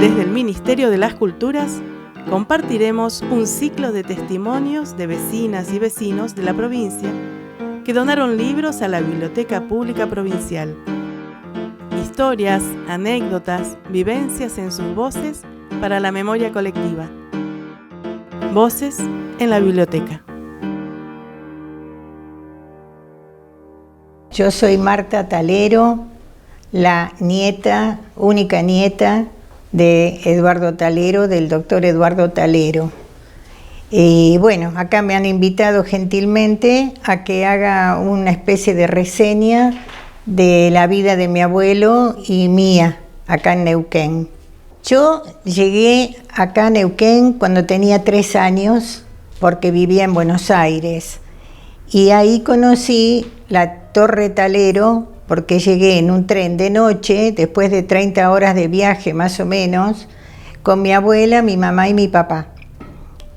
Desde el Ministerio de las Culturas compartiremos un ciclo de testimonios de vecinas y vecinos de la provincia que donaron libros a la Biblioteca Pública Provincial. Historias, anécdotas, vivencias en sus voces para la memoria colectiva. Voces en la biblioteca. Yo soy Marta Talero, la nieta, única nieta de Eduardo Talero, del doctor Eduardo Talero. Y bueno, acá me han invitado gentilmente a que haga una especie de reseña de la vida de mi abuelo y mía, acá en Neuquén. Yo llegué acá a Neuquén cuando tenía 3 años, porque vivía en Buenos Aires. Y ahí conocí la Torre Talero, porque llegué en un tren de noche, después de 30 horas de viaje más o menos, con mi abuela, mi mamá y mi papá.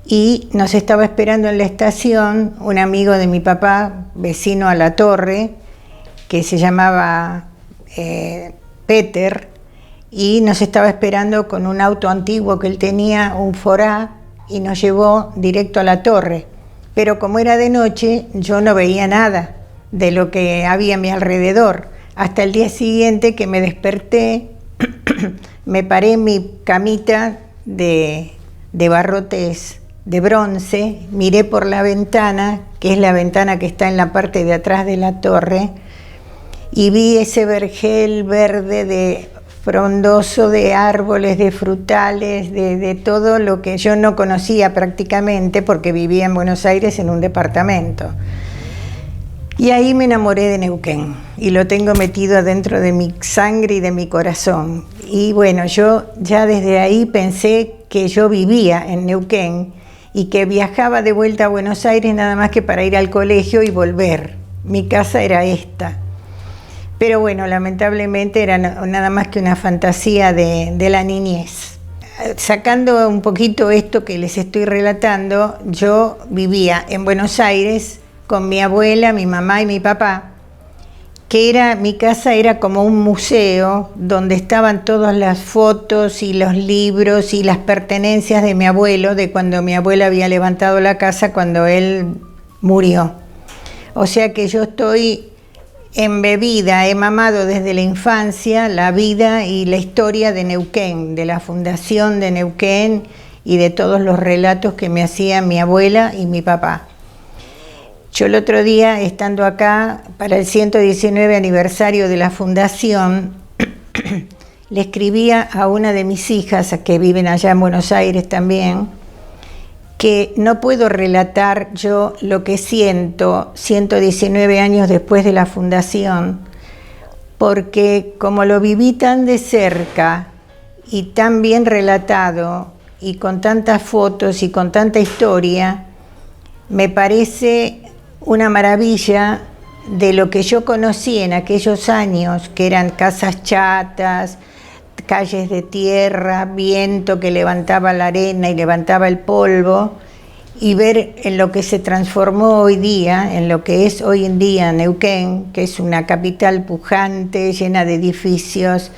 Y nos estaba esperando en la estación un amigo de mi papá, vecino a la torre, que se llamaba Peter, y nos estaba esperando con un auto antiguo que él tenía, un Forá, y nos llevó directo a la torre. Pero como era de noche, yo no veía nada de lo que había a mi alrededor. Hasta el día siguiente que me desperté, me paré en mi camita de barrotes de bronce, miré por la ventana, que es la ventana que está en la parte de atrás de la torre, y vi ese vergel verde frondoso de árboles, de frutales, de todo lo que yo no conocía prácticamente porque vivía en Buenos Aires en un departamento. Y ahí me enamoré de Neuquén y lo tengo metido adentro de mi sangre y de mi corazón. Y bueno, yo ya desde ahí pensé que yo vivía en Neuquén y que viajaba de vuelta a Buenos Aires nada más que para ir al colegio y volver. Mi casa era esta. Pero bueno, lamentablemente era nada más que una fantasía de la niñez. Sacando un poquito esto que les estoy relatando, yo vivía en Buenos Aires con mi abuela, mi mamá y mi papá, que mi casa era como un museo donde estaban todas las fotos y los libros y las pertenencias de mi abuelo, de cuando mi abuela había levantado la casa cuando él murió. O sea que yo estoy embebida, he mamado desde la infancia la vida y la historia de Neuquén, de la fundación de Neuquén y de todos los relatos que me hacían mi abuela y mi papá. Yo el otro día, estando acá para el 119 aniversario de la fundación, le escribía a una de mis hijas, que viven allá en Buenos Aires también, que no puedo relatar yo lo que siento 119 años después de la fundación, porque como lo viví tan de cerca y tan bien relatado y con tantas fotos y con tanta historia, me parece una maravilla de lo que yo conocí en aquellos años, que eran casas chatas, calles de tierra, viento que levantaba la arena y levantaba el polvo, y ver en lo que se transformó hoy día, en lo que es hoy en día Neuquén, que es una capital pujante, llena de edificios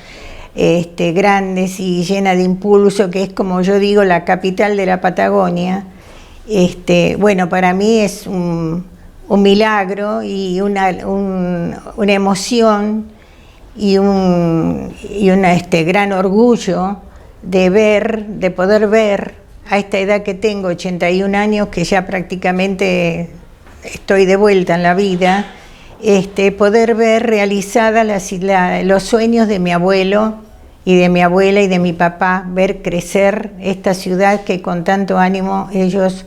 grandes y llena de impulso, que es, como yo digo, la capital de la Patagonia. Bueno, para mí es un milagro y una emoción y un gran orgullo de poder ver a esta edad que tengo, 81 años, que ya prácticamente estoy de vuelta en la vida, poder ver realizadas los sueños de mi abuelo y de mi abuela y de mi papá, ver crecer esta ciudad que con tanto ánimo ellos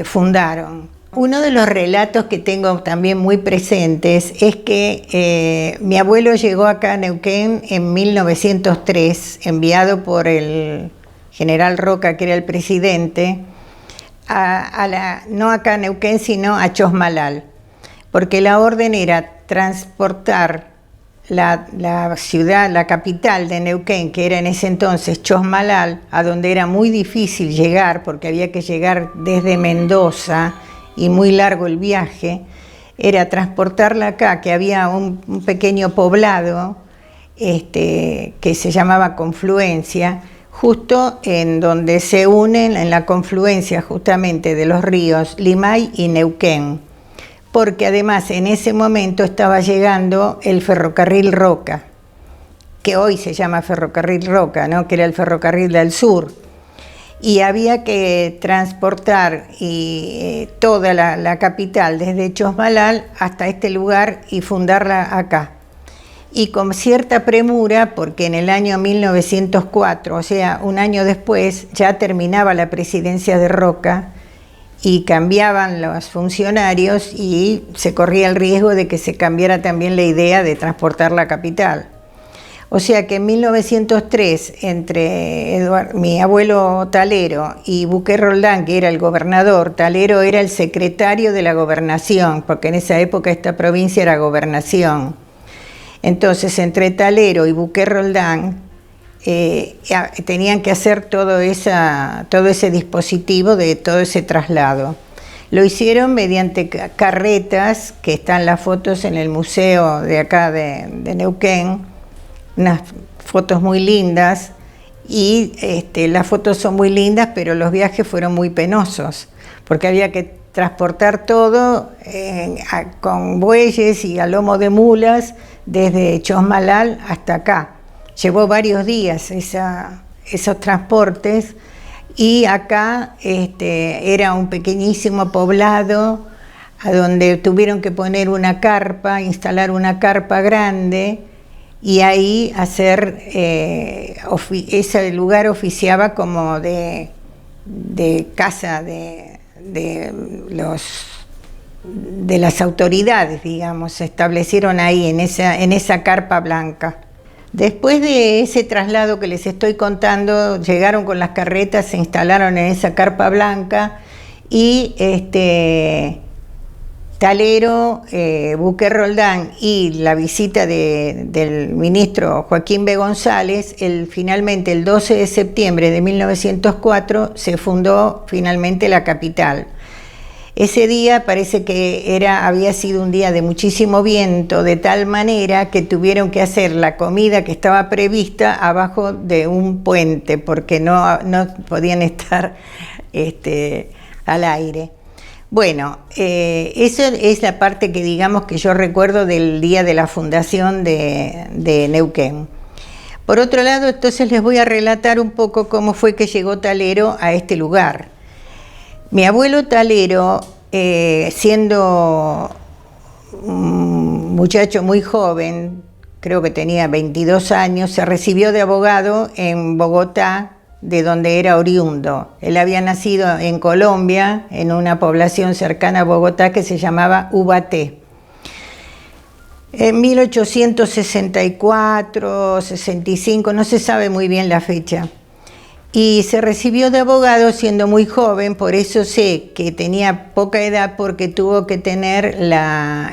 fundaron. Uno de los relatos que tengo también muy presentes es que mi abuelo llegó acá a Neuquén en 1903, enviado por el general Roca, que era el presidente, no acá a Neuquén, sino a Chosmalal, porque la orden era transportar la ciudad, la capital de Neuquén, que era en ese entonces Chosmalal, a donde era muy difícil llegar, porque había que llegar desde Mendoza, y muy largo el viaje, era transportarla acá, que había un pequeño poblado que se llamaba Confluencia, justo en donde se unen, en la confluencia justamente de los ríos Limay y Neuquén, porque además en ese momento estaba llegando el ferrocarril Roca, que hoy se llama ferrocarril Roca, ¿no? Que era el ferrocarril del sur, y había que transportar toda la capital desde Chosmalal hasta este lugar y fundarla acá. Y con cierta premura, porque en el año 1904, o sea, un año después, ya terminaba la presidencia de Roca y cambiaban los funcionarios y se corría el riesgo de que se cambiara también la idea de transportar la capital. O sea que en 1903, entre mi abuelo Talero y Buqué Roldán, que era el gobernador, Talero era el secretario de la gobernación, porque en esa época esta provincia era gobernación. Entonces, entre Talero y Buqué Roldán tenían que hacer todo ese dispositivo de todo ese traslado. Lo hicieron mediante carretas, que están las fotos en el museo de acá de Neuquén, unas fotos muy lindas, y las fotos son muy lindas, pero los viajes fueron muy penosos, porque había que transportar todo con bueyes y a lomo de mulas desde Chosmalal hasta acá. Llevó varios días esos transportes, y acá era un pequeñísimo poblado a donde tuvieron que poner una carpa, instalar una carpa grande, y ahí ese lugar oficiaba como de casa de las autoridades, digamos, se establecieron ahí en esa carpa blanca. Después de ese traslado que les estoy contando, llegaron con las carretas, se instalaron en esa carpa blanca, y Talero, Buqué Roldán y la visita del ministro Joaquín B. González, finalmente el 12 de septiembre de 1904 se fundó finalmente la capital. Ese día parece que había sido un día de muchísimo viento, de tal manera que tuvieron que hacer la comida que estaba prevista abajo de un puente, porque no podían estar al aire. Bueno, eso es la parte que digamos que yo recuerdo del día de la fundación de Neuquén. Por otro lado, entonces les voy a relatar un poco cómo fue que llegó Talero a este lugar. Mi abuelo Talero, siendo un muchacho muy joven, creo que tenía 22 años, se recibió de abogado en Bogotá, de donde era oriundo. Él había nacido en Colombia, en una población cercana a Bogotá que se llamaba Ubaté. En 1864, 65, no se sabe muy bien la fecha. Y se recibió de abogado siendo muy joven, por eso sé que tenía poca edad, porque tuvo que tener la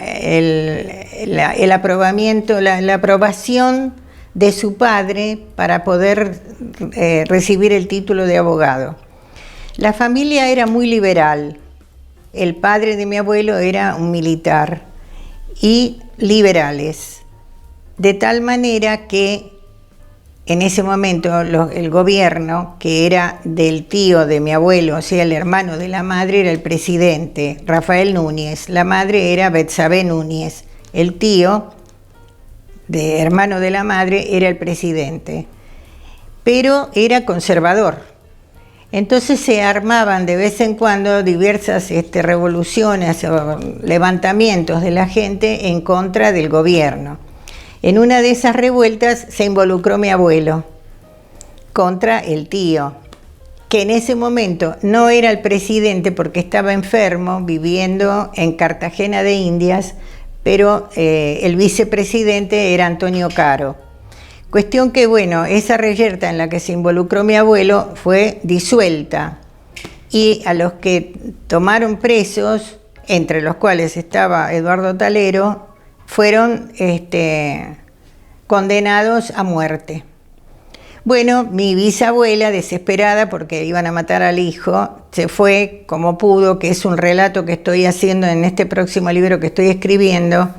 aprobación de su padre para poder recibir el título de abogado. La familia era muy liberal. El padre de mi abuelo era un militar y liberales, de tal manera que en ese momento el gobierno, que era del tío de mi abuelo, o sea, el hermano de la madre, era el presidente, Rafael Núñez. La madre era Betsabé Núñez. El tío, hermano de la madre, era el presidente. Pero era conservador. Entonces se armaban de vez en cuando diversas revoluciones o levantamientos de la gente en contra del gobierno. En una de esas revueltas se involucró mi abuelo contra el tío, que en ese momento no era el presidente porque estaba enfermo, viviendo en Cartagena de Indias, pero el vicepresidente era Antonio Caro. Cuestión que, bueno, esa reyerta en la que se involucró mi abuelo fue disuelta, y a los que tomaron presos, entre los cuales estaba Eduardo Talero, fueron condenados a muerte. Bueno, mi bisabuela, desesperada porque iban a matar al hijo, se fue como pudo, que es un relato que estoy haciendo en este próximo libro que estoy escribiendo,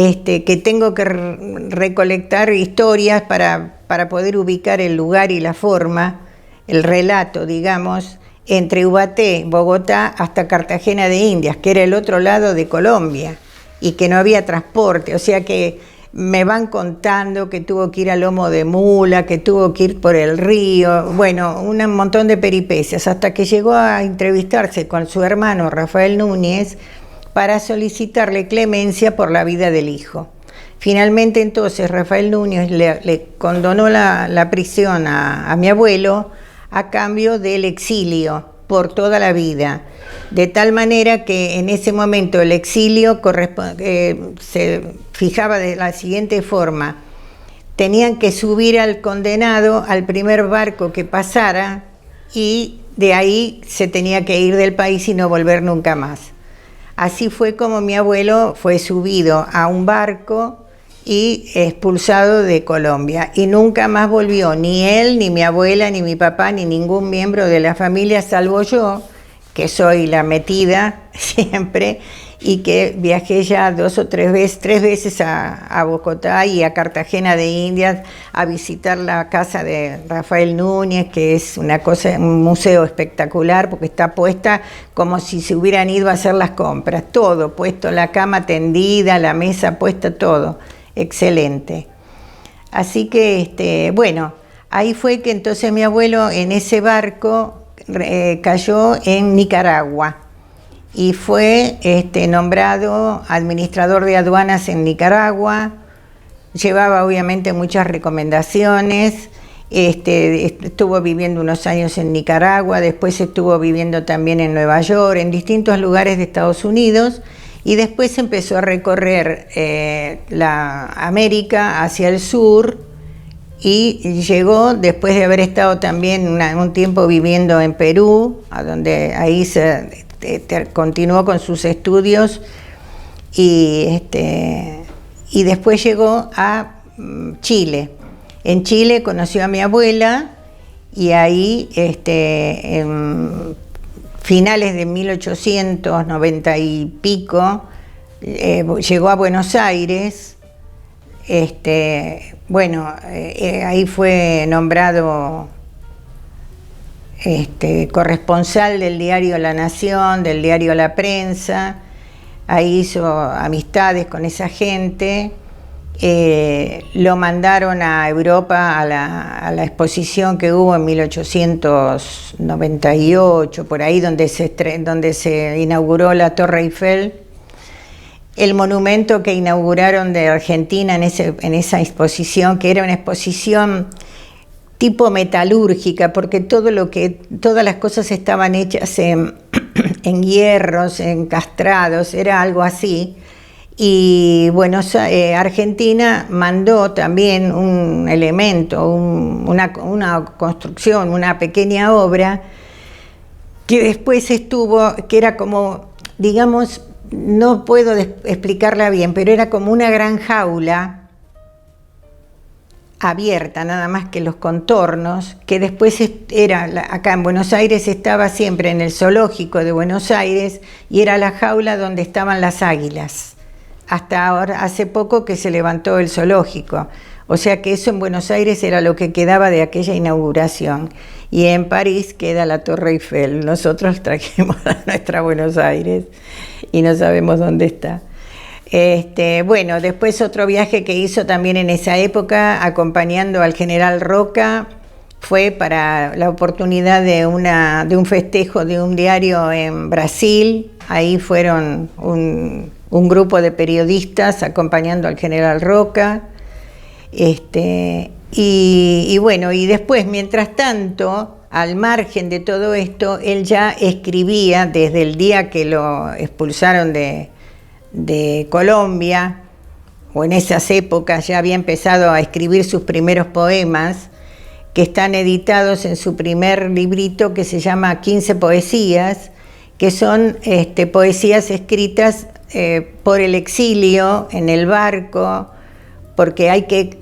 que tengo que recolectar historias para poder ubicar el lugar y la forma, el relato, digamos, entre Ubaté, Bogotá, hasta Cartagena de Indias, que era el otro lado de Colombia, y que no había transporte, o sea que me van contando que tuvo que ir a lomo de mula, que tuvo que ir por el río, bueno, un montón de peripecias, hasta que llegó a entrevistarse con su hermano Rafael Núñez para solicitarle clemencia por la vida del hijo. Finalmente entonces Rafael Núñez le condonó la prisión a mi abuelo a cambio del exilio por toda la vida, de tal manera que en ese momento el exilio se fijaba de la siguiente forma: tenían que subir al condenado al primer barco que pasara y de ahí se tenía que ir del país y no volver nunca más. Así fue como mi abuelo fue subido a un barco y expulsado de Colombia, y nunca más volvió, ni él, ni mi abuela, ni mi papá, ni ningún miembro de la familia, salvo yo, que soy la metida siempre, y que viajé ya 2 o 3 veces a Bogotá y a Cartagena de Indias a visitar la casa de Rafael Núñez, que es una cosa, un museo espectacular, porque está puesta como si se hubieran ido a hacer las compras, todo puesto, la cama tendida, la mesa puesta, todo excelente. Así que, bueno, ahí fue que entonces mi abuelo en ese barco cayó en Nicaragua y fue nombrado administrador de aduanas en Nicaragua. Llevaba obviamente muchas recomendaciones. Estuvo viviendo unos años en Nicaragua, después estuvo viviendo también en Nueva York, en distintos lugares de Estados Unidos, y después empezó a recorrer la América hacia el sur, y llegó, después de haber estado también un tiempo viviendo en Perú, a donde ahí continuó con sus estudios, y después llegó a Chile. En Chile conoció a mi abuela, y ahí en finales de 1890 y pico llegó a Buenos Aires. Ahí fue nombrado corresponsal del diario La Nación, del diario La Prensa. Ahí hizo amistades con esa gente. Lo mandaron a Europa a la exposición que hubo en 1898, por ahí donde se inauguró la Torre Eiffel. El monumento que inauguraron de Argentina en esa exposición, que era una exposición tipo metalúrgica, porque todas las cosas estaban hechas en hierros, encastrados, era algo así. Y bueno, Argentina mandó también un elemento, una construcción, una pequeña obra, que después que era como, digamos, no puedo explicarla bien, pero era como una gran jaula abierta, nada más que los contornos, que después acá en Buenos Aires estaba siempre en el zoológico de Buenos Aires, y era la jaula donde estaban las águilas. Hasta ahora, hace poco que se levantó el zoológico. O sea que eso en Buenos Aires era lo que quedaba de aquella inauguración. Y en París queda la Torre Eiffel. Nosotros trajimos a nuestra Buenos Aires y no sabemos dónde está. Bueno, después otro viaje que hizo también en esa época, acompañando al general Roca, fue para la oportunidad de un festejo de un diario en Brasil. Ahí fueron un grupo de periodistas acompañando al general Roca. Y bueno, y después, mientras tanto, al margen de todo esto, él ya escribía desde el día que lo expulsaron de Colombia, o en esas épocas ya había empezado a escribir sus primeros poemas, que están editados en su primer librito que se llama 15 poesías, que son poesías escritas por el exilio, en el barco, porque hay que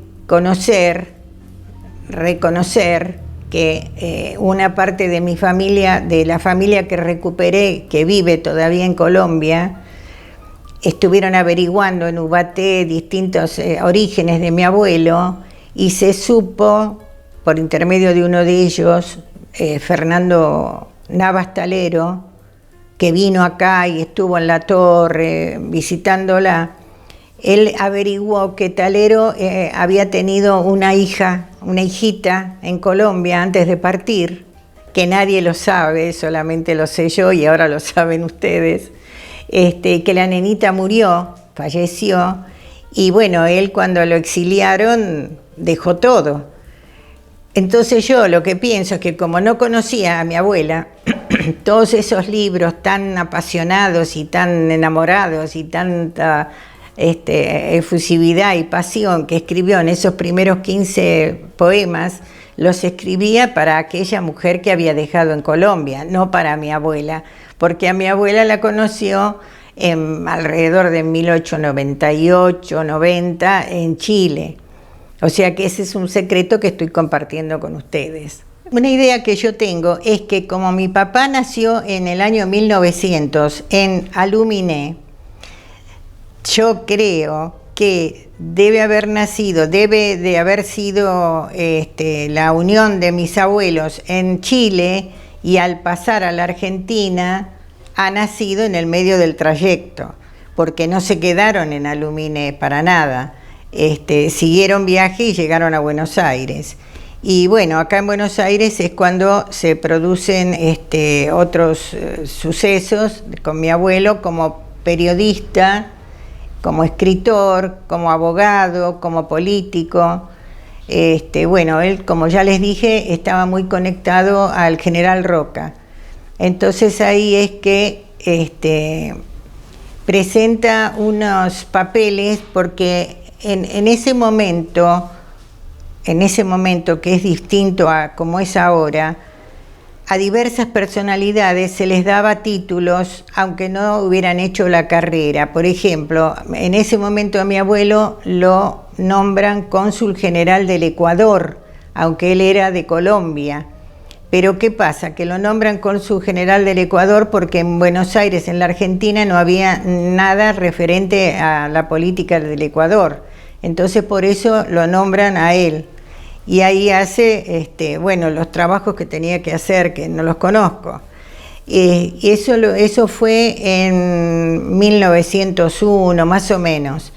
reconocer que una parte de mi familia, de la familia que recuperé, que vive todavía en Colombia, estuvieron averiguando en Ubaté distintos orígenes de mi abuelo y se supo, por intermedio de uno de ellos, Fernando Navas Talero, que vino acá y estuvo en la torre visitándola. Él averiguó que Talero había tenido una hijita en Colombia antes de partir, que nadie lo sabe, solamente lo sé yo y ahora lo saben ustedes, que la nenita murió, falleció, y bueno, él cuando lo exiliaron dejó todo. Entonces yo lo que pienso es que como no conocía a mi abuela, todos esos libros tan apasionados y tan enamorados y tanta efusividad y pasión que escribió en esos primeros 15 poemas, los escribía para aquella mujer que había dejado en Colombia, no para mi abuela, porque a mi abuela la conoció alrededor de 1898-90 en Chile. O sea que ese es un secreto que estoy compartiendo con ustedes. Una idea que yo tengo es que como mi papá nació en el año 1900 en Aluminé, yo creo que debe de haber sido la unión de mis abuelos en Chile, y al pasar a la Argentina ha nacido en el medio del trayecto, porque no se quedaron en Aluminé para nada. Siguieron viaje y llegaron a Buenos Aires. Y bueno, acá en Buenos Aires es cuando se producen otros sucesos con mi abuelo como periodista, como escritor, como abogado, como político. Bueno, él, como ya les dije, estaba muy conectado al general Roca. Entonces ahí es que presenta unos papeles, porque en ese momento que es distinto a como es ahora, a diversas personalidades se les daba títulos aunque no hubieran hecho la carrera. Por ejemplo, en ese momento a mi abuelo lo nombran cónsul general del Ecuador, aunque él era de Colombia. Pero ¿qué pasa? Que lo nombran cónsul general del Ecuador porque en Buenos Aires, en la Argentina, no había nada referente a la política del Ecuador. Entonces por eso lo nombran a él. Y ahí hace, bueno, los trabajos que tenía que hacer, que no los conozco. Eso fue en 1901, más o menos.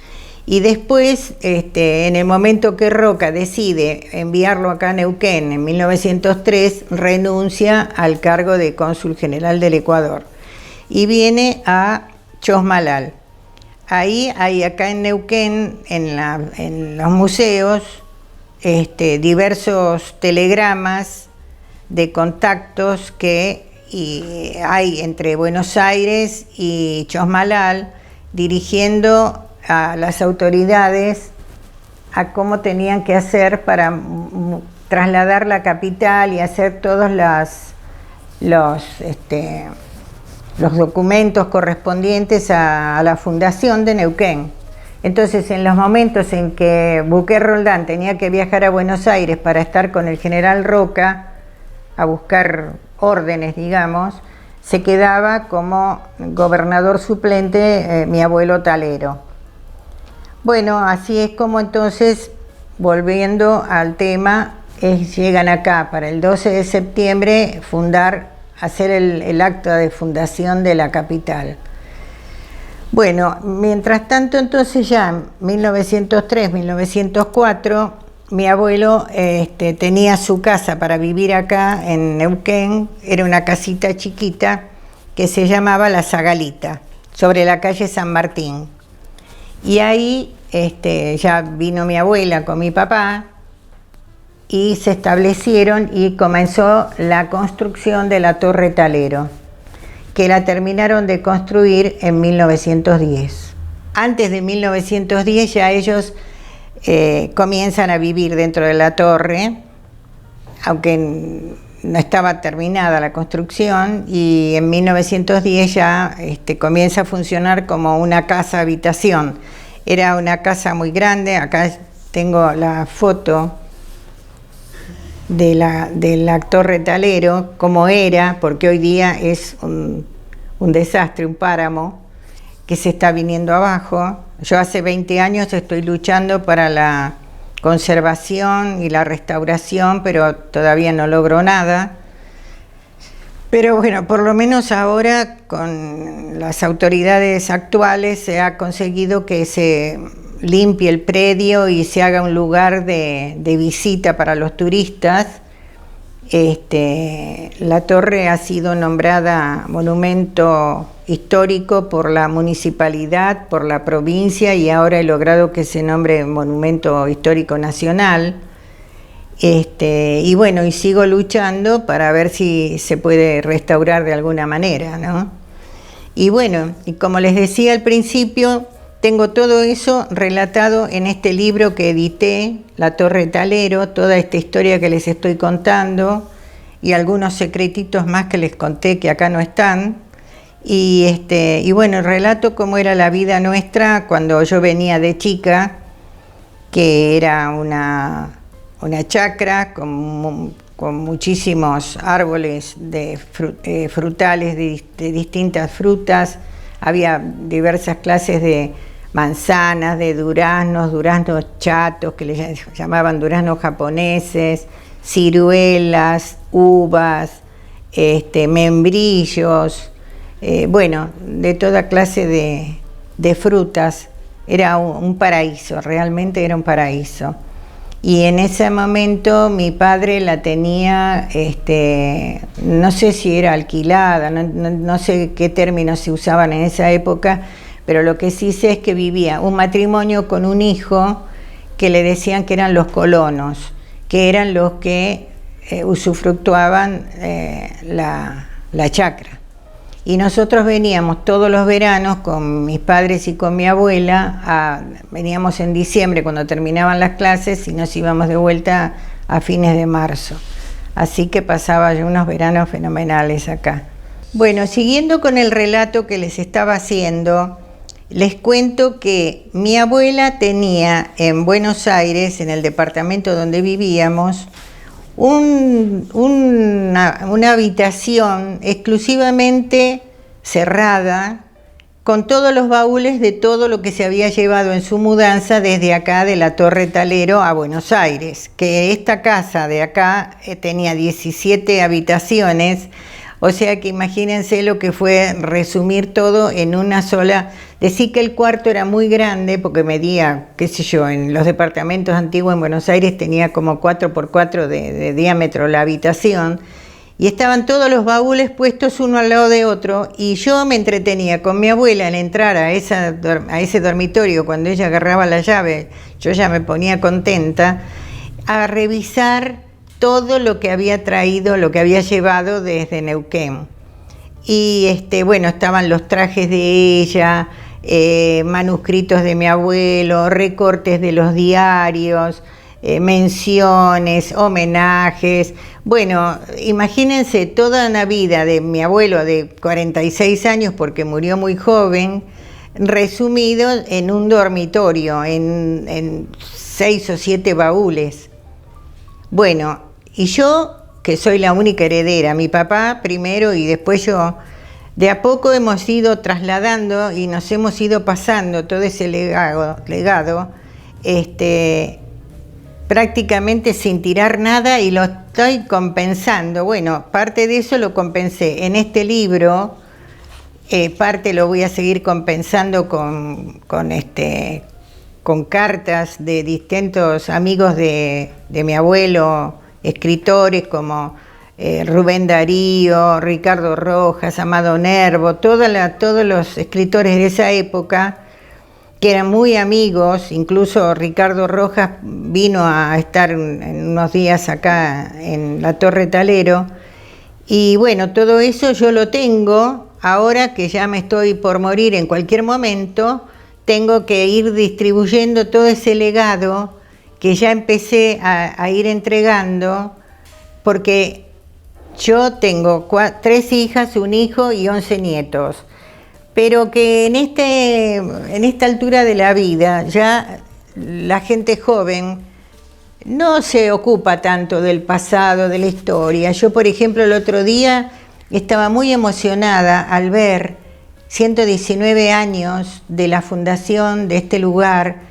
Y después, en el momento que Roca decide enviarlo acá a Neuquén, en 1903, renuncia al cargo de cónsul general del Ecuador. Y viene a Chosmalal. Ahí hay acá en Neuquén, en los museos, diversos telegramas de contactos que hay entre Buenos Aires y Chosmalal, dirigiendo a las autoridades a cómo tenían que hacer para trasladar la capital y hacer todos los documentos correspondientes a la fundación de Neuquén. Entonces, en los momentos en que Bouquet Roldán tenía que viajar a Buenos Aires para estar con el general Roca a buscar órdenes, digamos, se quedaba como gobernador suplente mi abuelo Talero. Bueno, así es como entonces, volviendo al tema, llegan acá para el 12 de septiembre hacer el acto de fundación de la capital. Bueno, mientras tanto, entonces ya en 1903, 1904, mi abuelo tenía su casa para vivir acá en Neuquén. Era una casita chiquita que se llamaba La Zagalita, sobre la calle San Martín. Y ahí ya vino mi abuela con mi papá y se establecieron y comenzó la construcción de la Torre Talero, que la terminaron de construir en 1910. Antes de 1910 ya ellos comienzan a vivir dentro de la torre, aunque no estaba terminada la construcción, y en 1910 ya comienza a funcionar como una casa habitación. Era una casa muy grande. Acá tengo la foto de la Torre Talero, como era, porque hoy día es un desastre, un páramo. que se está viniendo abajo. Yo hace 20 años estoy luchando para la conservación y la restauración, pero todavía no logro nada. Pero bueno, por lo menos ahora con las autoridades actuales se ha conseguido que se limpie el predio y se haga un lugar de visita para los turistas. La torre ha sido nombrada monumento histórico por la municipalidad, por la provincia, y ahora he logrado que se nombre monumento histórico nacional. Y bueno, y sigo luchando para ver si se puede restaurar de alguna manera, ¿no? Y bueno, y como les decía al principio, tengo todo eso relatado en este libro que edité, La Torre Talero, toda esta historia que les estoy contando y algunos secretitos más que les conté que acá no están. Y bueno, relato cómo era la vida nuestra cuando yo venía de chica, que era una chacra con muchísimos árboles frutales de distintas frutas. Había diversas clases de manzanas, de duraznos chatos, que les llamaban duraznos japoneses, ciruelas, uvas, membrillos, bueno, de toda clase de frutas. Era un paraíso, realmente era un paraíso. Y en ese momento mi padre la tenía, no sé si era alquilada, no sé qué términos se usaban en esa época, pero lo que sí sé es que vivía un matrimonio con un hijo que le decían que eran los colonos, que eran los que usufructuaban la chacra. Y nosotros veníamos todos los veranos con mis padres y con mi abuela, veníamos en diciembre cuando terminaban las clases y nos íbamos de vuelta a fines de marzo. Así que pasaba yo unos veranos fenomenales acá. Bueno, siguiendo con el relato que les estaba haciendo, les cuento que mi abuela tenía en Buenos Aires, en el departamento donde vivíamos, una habitación exclusivamente cerrada, con todos los baúles de todo lo que se había llevado en su mudanza desde acá de la Torre Talero a Buenos Aires, que esta casa de acá tenía 17 habitaciones, o sea que imagínense lo que fue resumir todo en una sola. Decir que el cuarto era muy grande porque medía, qué sé yo, en los departamentos antiguos en Buenos Aires tenía como 4x4 de diámetro la habitación, y estaban todos los baúles puestos uno al lado de otro, y yo me entretenía con mi abuela en entrar a ese dormitorio. Cuando ella agarraba la llave, yo ya me ponía contenta a revisar todo lo que había traído, lo que había llevado desde Neuquén. Y bueno, estaban los trajes de ella, manuscritos de mi abuelo, recortes de los diarios, menciones, homenajes. Bueno, imagínense toda una vida de mi abuelo de 46 años, porque murió muy joven, resumido en un dormitorio, en 6 o 7 baúles. Bueno, y yo, que soy la única heredera, mi papá primero y después yo, de a poco hemos ido trasladando y nos hemos ido pasando todo ese legado, prácticamente sin tirar nada, y lo estoy compensando. Bueno, parte de eso lo compensé en este libro, parte lo voy a seguir compensando con cartas de distintos amigos de mi abuelo, escritores como Rubén Darío, Ricardo Rojas, Amado Nervo, todos los escritores de esa época que eran muy amigos. Incluso Ricardo Rojas vino a estar en unos días acá en la Torre Talero. Y bueno, todo eso yo lo tengo, ahora que ya me estoy por morir en cualquier momento, tengo que ir distribuyendo todo ese legado que ya empecé a ir entregando, porque yo tengo 3 hijas, un hijo y 11 nietos, pero que en esta altura de la vida ya la gente joven no se ocupa tanto del pasado, de la historia. Yo, por ejemplo, el otro día estaba muy emocionada al ver 119 años de la fundación de este lugar,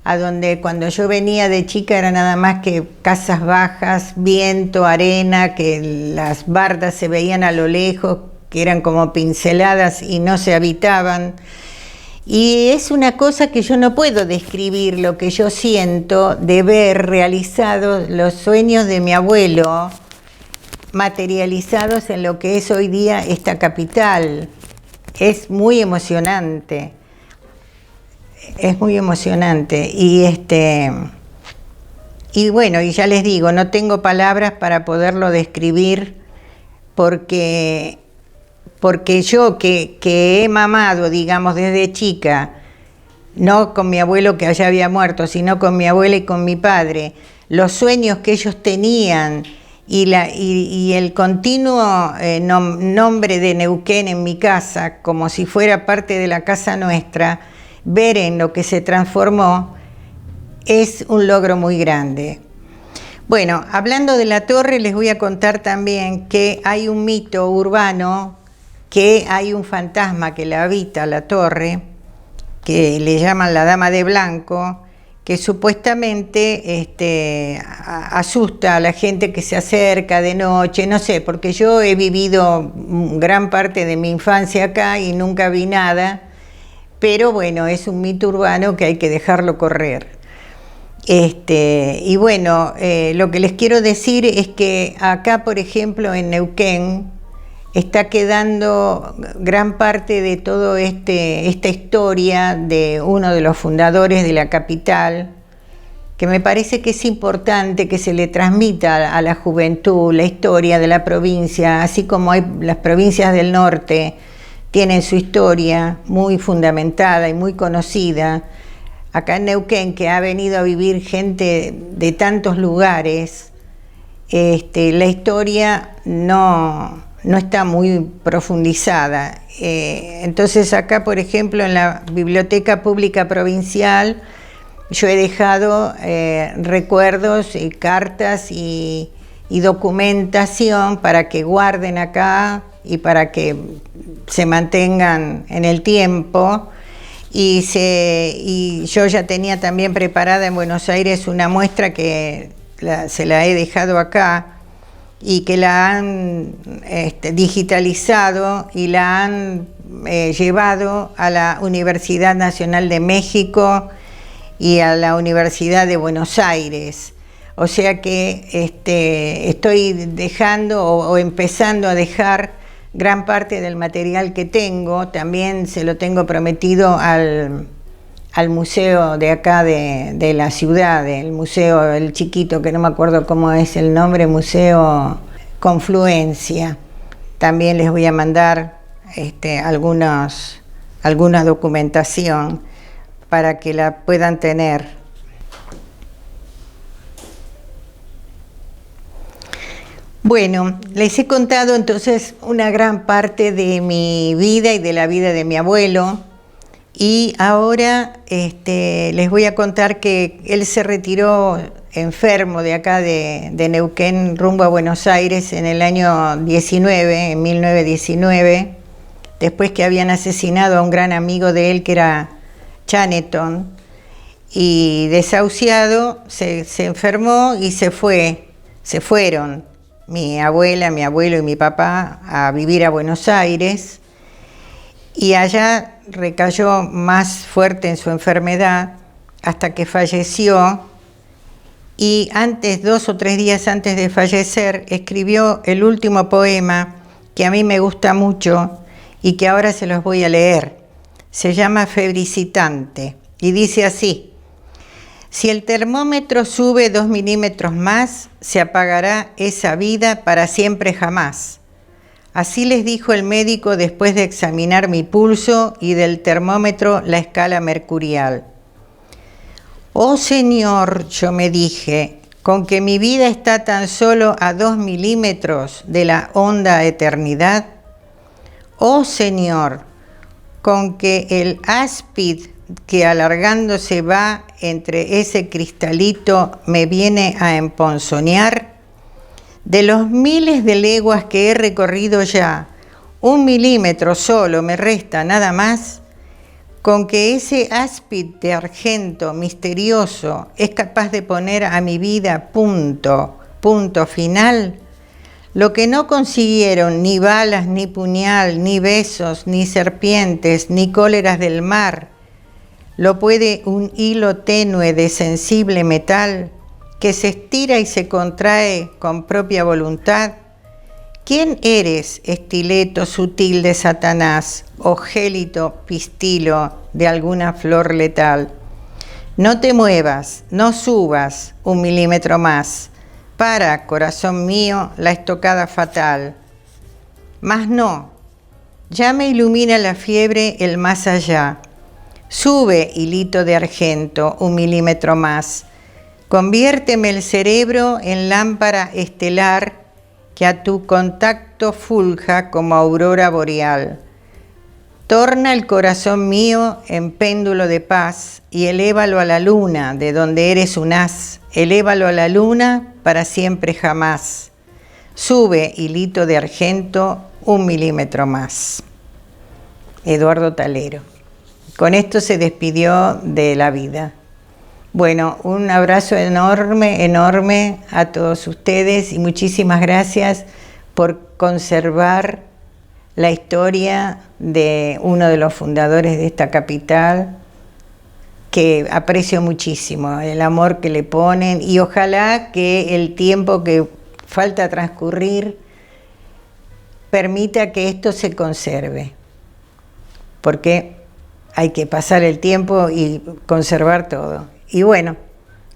a donde cuando yo venía de chica era nada más que casas bajas, viento, arena, que las bardas se veían a lo lejos, que eran como pinceladas y no se habitaban. Y es una cosa que yo no puedo describir, lo que yo siento de ver realizados los sueños de mi abuelo, materializados en lo que es hoy día esta capital. Es muy emocionante. Es muy emocionante. Y bueno, y ya les digo, no tengo palabras para poderlo describir, porque yo que he mamado, digamos, desde chica, no con mi abuelo que ya había muerto, sino con mi abuela y con mi padre, los sueños que ellos tenían y el continuo nombre de Neuquén en mi casa, como si fuera parte de la casa nuestra, ver en lo que se transformó, es un logro muy grande. Bueno, hablando de la torre, les voy a contar también que hay un mito urbano, que hay un fantasma que la habita la torre, que le llaman la Dama de Blanco, que supuestamente asusta a la gente que se acerca de noche, no sé, porque yo he vivido gran parte de mi infancia acá y nunca vi nada, pero bueno, es un mito urbano que hay que dejarlo correr. Y bueno, lo que les quiero decir es que acá, por ejemplo, en Neuquén, está quedando gran parte de toda esta historia de uno de los fundadores de la capital, que me parece que es importante que se le transmita a la juventud la historia de la provincia, así como hay las provincias del norte tienen su historia muy fundamentada y muy conocida. Acá en Neuquén, que ha venido a vivir gente de tantos lugares, la historia no está muy profundizada. Entonces acá, por ejemplo, en la Biblioteca Pública Provincial, yo he dejado recuerdos, cartas y documentación para que guarden acá y para que se mantengan en el tiempo. Y yo ya tenía también preparada en Buenos Aires una muestra que se la he dejado acá, y que la han digitalizado y la han llevado a la Universidad Nacional de México y a la Universidad de Buenos Aires. O sea que estoy dejando o empezando a dejar gran parte del material que tengo. También se lo tengo prometido al museo de acá de la ciudad, el museo, el chiquito, que no me acuerdo cómo es el nombre, Museo Confluencia. También les voy a mandar alguna documentación para que la puedan tener. Bueno, les he contado entonces una gran parte de mi vida y de la vida de mi abuelo. Y ahora les voy a contar que él se retiró enfermo de acá de Neuquén rumbo a Buenos Aires en el año 19, en 1919, después que habían asesinado a un gran amigo de él que era Chaneton, y desahuciado se enfermó y se fueron mi abuela, mi abuelo y mi papá a vivir a Buenos Aires. Y allá recayó más fuerte en su enfermedad hasta que falleció, y 2 o 3 días antes de fallecer escribió el último poema que a mí me gusta mucho y que ahora se los voy a leer. Se llama Febricitante y dice así: si el termómetro sube 2 milímetros más, se apagará esa vida para siempre jamás. Así les dijo el médico después de examinar mi pulso y del termómetro la escala mercurial. Oh Señor, yo me dije, con que mi vida está tan solo a 2 milímetros de la honda eternidad. Oh Señor, con que el áspid que alargándose va entre ese cristalito me viene a emponzoñar. De los miles de leguas que he recorrido ya, 1 milímetro solo me resta nada más, con que ese áspid de argento misterioso es capaz de poner a mi vida punto final, lo que no consiguieron ni balas, ni puñal, ni besos, ni serpientes, ni cóleras del mar, lo puede un hilo tenue de sensible metal que se estira y se contrae con propia voluntad. ¿Quién eres, estileto sutil de Satanás, o gélito pistilo de alguna flor letal? No te muevas, no subas 1 milímetro más. Para, corazón mío, la estocada fatal. Mas no, ya me ilumina la fiebre el más allá. Sube, hilito de argento, 1 milímetro más. Conviérteme el cerebro en lámpara estelar que a tu contacto fulja como aurora boreal. Torna el corazón mío en péndulo de paz y elévalo a la luna, de donde eres un haz. Elévalo a la luna para siempre jamás. Sube, hilito de argento, 1 milímetro más. Eduardo Talero. Con esto se despidió de la vida. Bueno, un abrazo enorme, enorme a todos ustedes y muchísimas gracias por conservar la historia de uno de los fundadores de esta capital, que aprecio muchísimo, el amor que le ponen, y ojalá que el tiempo que falta transcurrir permita que esto se conserve, porque hay que pasar el tiempo y conservar todo. Y bueno,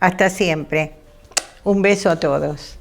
hasta siempre. Un beso a todos.